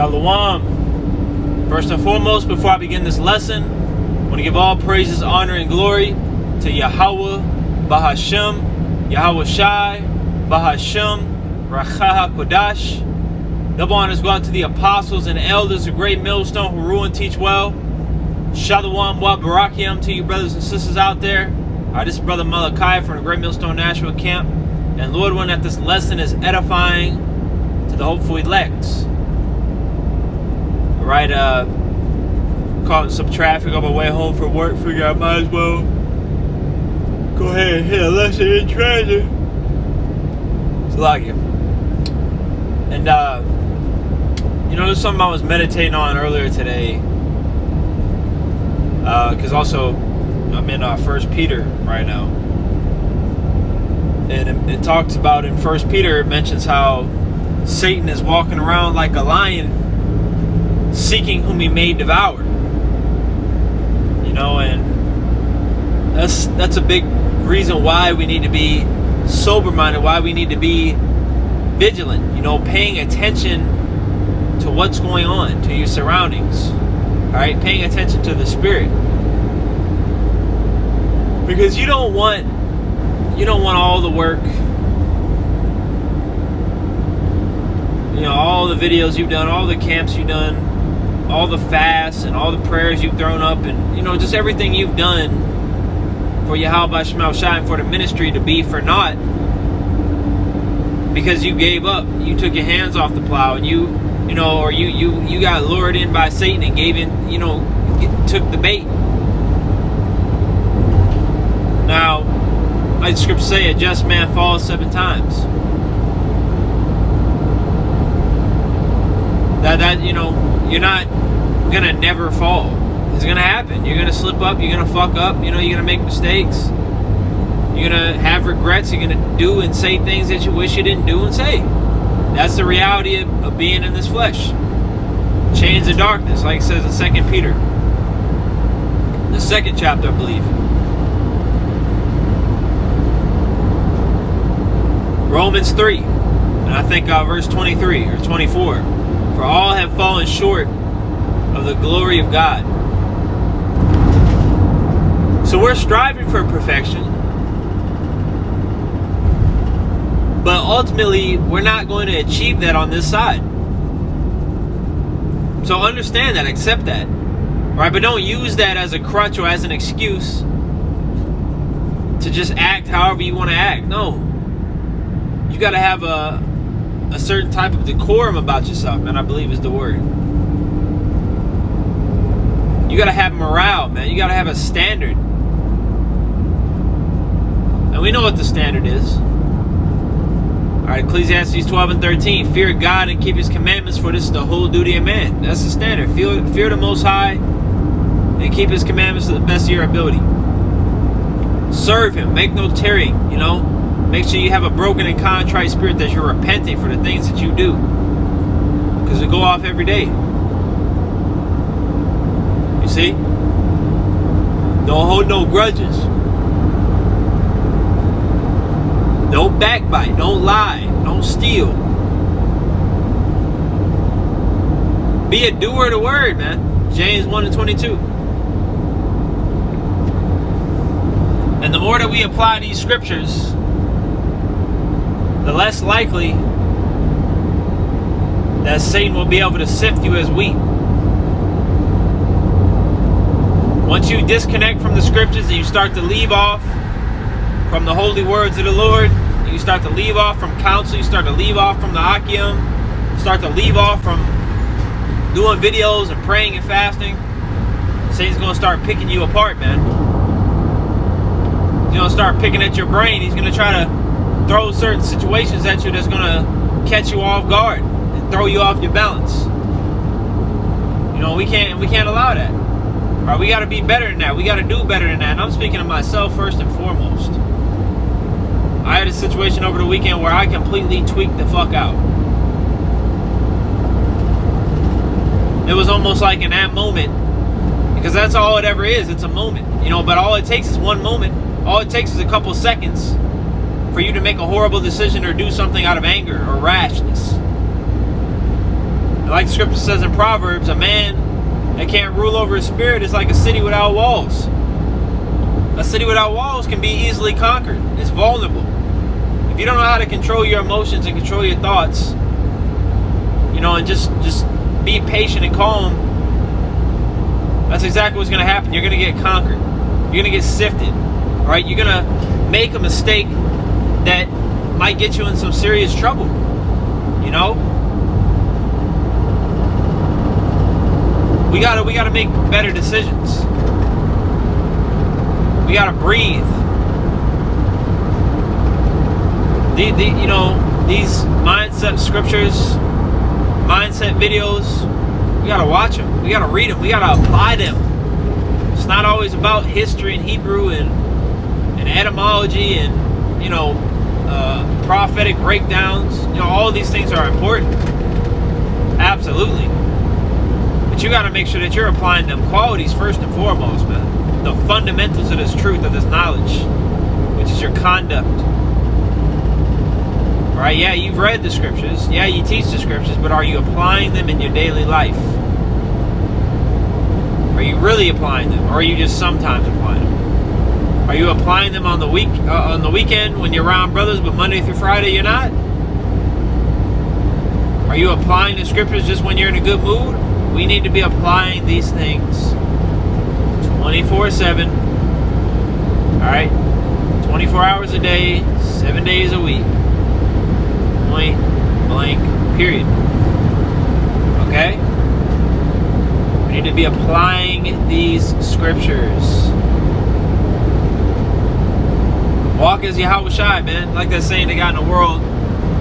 Shalom. First and foremost, before I begin this lesson, I want to give all praises, honor, and glory to Yahweh, Bahashem, Yahweh Shai, Bahashem, Rachaha Kodash. Double honors go out to the apostles and elders of Great Millstone who rule and teach well. Shalom wa barakiam to you brothers and sisters out there. This is Brother Malachi from the Great Millstone National Camp. And Lord, willing that this lesson is edifying to the hopeful elects. Right, caught some traffic on my way home from work. Figure I might as well go ahead and hit a lesson in transit. It's like it. And, there's something I was meditating on earlier today. Because also, I'm in 1 Peter right now. And it talks about in 1 Peter, it mentions how Satan is walking around like a lion, seeking whom he may devour. And that's a big reason why we need to be sober-minded, why we need to be vigilant, paying attention to what's going on, to your surroundings. Alright, paying attention to the spirit. Because you don't want all the work, all the videos you've done, all the camps you've done, all the fasts and all the prayers you've thrown up, and just everything you've done for Yahweh Shema Shai and for the ministry to be for naught, because you gave up, you took your hands off the plow, and you got lured in by Satan and gave in, took the bait. Now, like the scriptures say, a just man falls 7 times. That you're not gonna never fall. It's gonna happen. You're gonna slip up, you're gonna fuck up, you're gonna make mistakes, you're gonna have regrets, you're gonna do and say things that you wish you didn't do and say. That's the reality of being in this flesh. Chains of darkness, like it says in 2 Peter, the 2nd chapter, I believe. Romans 3, and I think verse 23 or 24. For all have fallen short of the glory of God. So we're striving for perfection, but ultimately we're not going to achieve that on this side. So understand that, accept that, right? But don't use that as a crutch or as an excuse to just act however you want to act. No, you got to have a certain type of decorum about yourself, man. I believe is the word. You got to have morale, man. You got to have a standard. And we know what the standard is. Alright, Ecclesiastes 12 and 13. Fear God and keep his commandments, for this is the whole duty of man. That's the standard. Fear the Most High and keep his commandments to the best of your ability. Serve him. Make no tarrying, Make sure you have a broken and contrite spirit, that you're repenting for the things that you do. Because we go off every day. You see? Don't hold no grudges. Don't backbite. Don't lie. Don't steal. Be a doer of the word, man. James 1 and 22. And the more that we apply these scriptures, the less likely that Satan will be able to sift you as wheat. Once you disconnect from the scriptures and you start to leave off from the holy words of the Lord, you start to leave off from counsel, you start to leave off from the Akim, start to leave off from doing videos and praying and fasting, Satan's going to start picking you apart, man. He's going to start picking at your brain. He's going to try to throw certain situations at you that's going to catch you off guard and throw you off your balance. We can't allow that. All right, we got to be better than that. We got to do better than that. And I'm speaking to myself first and foremost. I had a situation over the weekend where I completely tweaked the fuck out. It was almost like in that moment, because that's all it ever is. It's a moment, but all it takes is one moment. All it takes is a couple seconds for you to make a horrible decision or do something out of anger or rashness. like the scripture says in Proverbs, a man that can't rule over his spirit is like a city without walls. A city without walls can be easily conquered. It's vulnerable. If you don't know how to control your emotions and control your thoughts, and just be patient and calm, that's exactly what's going to happen. You're going to get conquered. You're going to get sifted. All right? You're going to make a mistake that might get you in some serious trouble. We gotta make better decisions. We gotta breathe. These mindset scriptures, mindset videos, we gotta watch them. We gotta read them. We gotta apply them. It's not always about history and Hebrew and etymology and prophetic breakdowns. All these things are important. Absolutely. But you got to make sure that you're applying them qualities first and foremost, man. The fundamentals of this truth, of this knowledge, which is your conduct. All right, yeah, you've read the scriptures. Yeah, you teach the scriptures, but are you applying them in your daily life? Are you really applying them, or are you just sometimes applying them? Are you applying them on the weekend when you're around brothers, but Monday through Friday you're not? Are you applying the scriptures just when you're in a good mood? We need to be applying these things 24/7. Alright? 24 hours a day, 7 days a week. Point blank, period. Okay? We need to be applying these scriptures. Walk as Yahweh Shai, man. Like that saying they got in the world,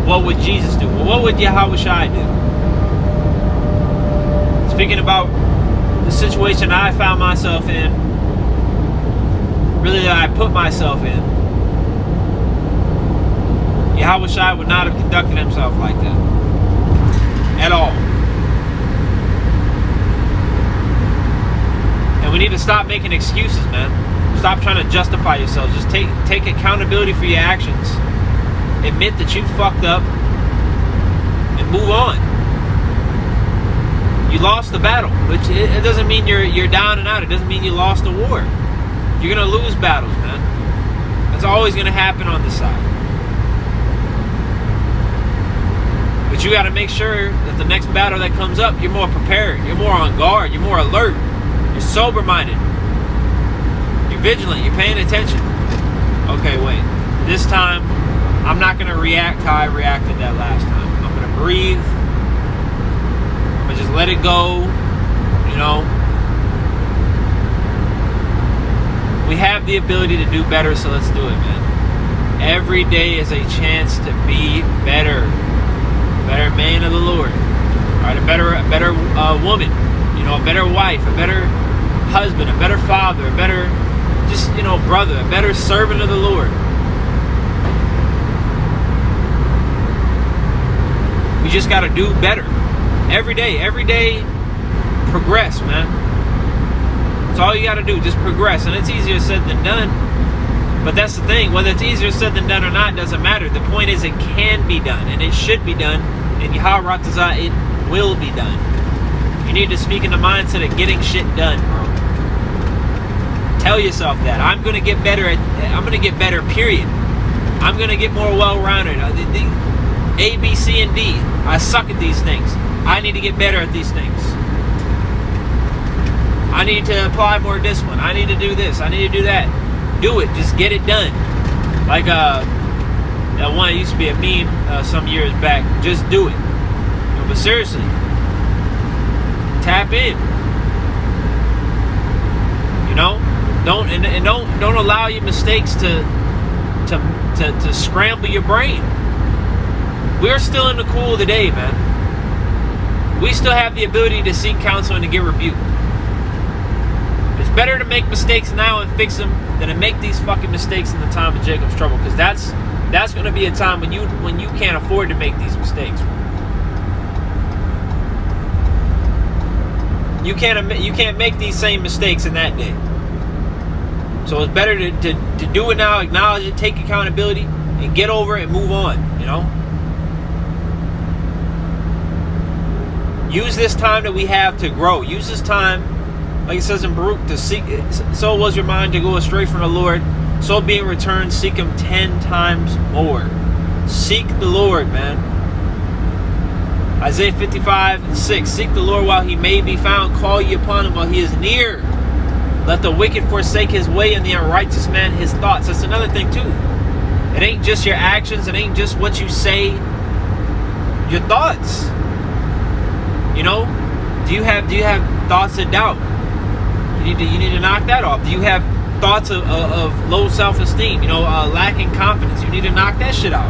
what would Jesus do? Well, what would Yahweh Shai do? Speaking about the situation I found myself in, really that I put myself in, Yahweh Shai would not have conducted himself like that. At all. And we need to stop making excuses, man. Stop trying to justify yourself. Just take accountability for your actions. Admit that you fucked up and move on. You lost the battle, which it doesn't mean you're down and out. It doesn't mean you lost the war. You're gonna lose battles, man. That's always gonna happen on this side. But you gotta make sure that the next battle that comes up, you're more prepared, you're more on guard, you're more alert, you're sober-minded. Vigilant, you're paying attention. Okay, wait. This time, I'm not going to react how I reacted that last time. I'm going to breathe. I'm going to just let it go. We have the ability to do better, so let's do it, man. Every day is a chance to be better. A better man of the Lord. All right, a better woman. A better wife, a better husband, a better father, a better brother, a better servant of the Lord. We just got to do better. Every day, progress, man. That's all you got to do, just progress. And it's easier said than done. But that's the thing, whether it's easier said than done or not, doesn't matter. The point is it can be done, and it should be done. And Yahweh Ratazah, it will be done. You need to speak in the mindset of getting shit done, bro. Tell yourself that. I'm going to get better, period. I'm going to get more well-rounded. A, B, C, and D. I suck at these things. I need to get better at these things. I need to apply more discipline. I need to do this. I need to do that. Do it. Just get it done. Like that one that used to be a meme some years back. Just do it. But seriously, tap in. Don't allow your mistakes to scramble your brain. We're still in the cool of the day, man. We still have the ability to seek counsel and to get rebuked. It's better to make mistakes now and fix them than to make these fucking mistakes in the time of Jacob's trouble, because that's going to be a time when you can't afford to make these mistakes. You can't make these same mistakes in that day. So it's better to do it now, acknowledge it, take accountability, and get over it and move on, Use this time that we have to grow. Use this time, like it says in Baruch, to seek. So was your mind to go astray from the Lord, so being returned, seek Him 10 times more. Seek the Lord, man. Isaiah 55:6. Seek the Lord while He may be found. Call ye upon Him while He is near. Let the wicked forsake his way, and the unrighteous man his thoughts. That's another thing too. It ain't just your actions. It ain't just what you say. Your thoughts. You know, do you have thoughts of doubt? You need to knock that off. Do you have thoughts of low self-esteem? You know, lacking confidence. You need to knock that shit out.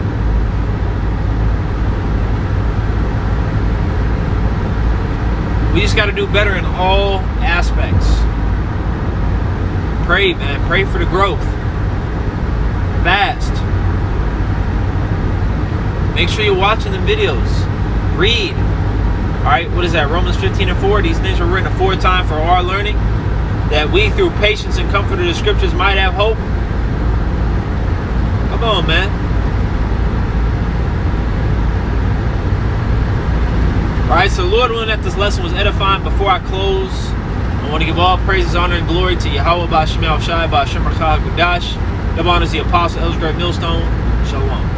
We just got to do better in all aspects. Pray, man. Pray for the growth. Fast. Make sure you're watching the videos. Read. Alright, what is that? Romans 15:4. These things were written aforetime for our learning, that we through patience and comfort of the scriptures might have hope. Come on, man. Alright, so Lord willing that this lesson was edifying. Before I close, I want to give all praises, honor, and glory to Yahweh, Ba'Shem Shai, Ba'Shem Rachah Gudash. Double honors the Apostle, Elder Greg Millstone. Shalom.